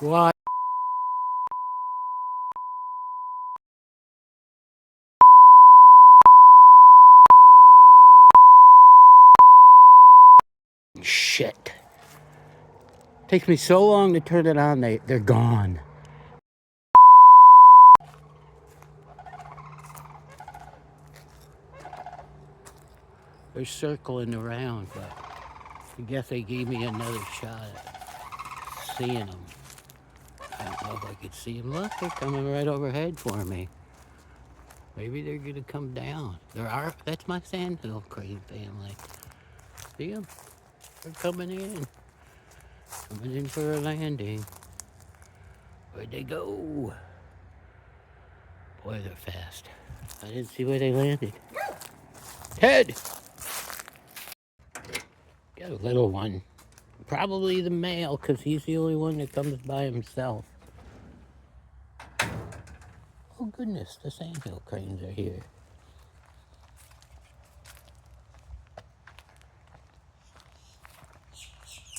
What? Shit. Takes me so long to turn it on, they're gone. They're circling around, but I guess they gave me another shot at seeing them. I don't know if I could see them. Look, they're coming right overhead for me. Maybe they're gonna come down. That's my sandhill crane family. See them? They're coming in. Coming in for a landing. Where'd they go? Boy, they're fast. I didn't see where they landed. Ted! Got a little one. Probably the male, because he's the only one that comes by himself. Oh goodness, the sandhill cranes are here.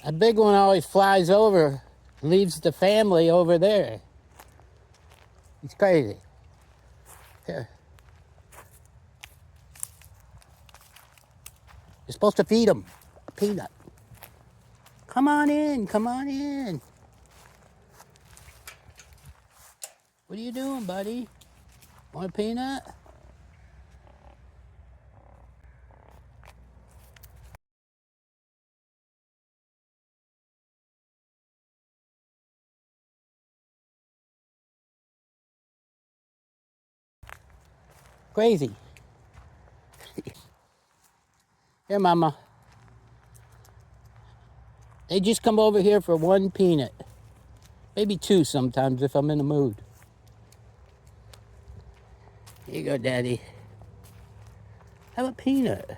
A big one always flies over, leaves the family over there. He's crazy. Here. You're supposed to feed him a peanut. Come on in, come on in. What are you doing, buddy? Want a peanut? Crazy. Here, mama. They just come over here for one peanut. Maybe two sometimes if I'm in the mood. Here you go, Daddy. Have a peanut.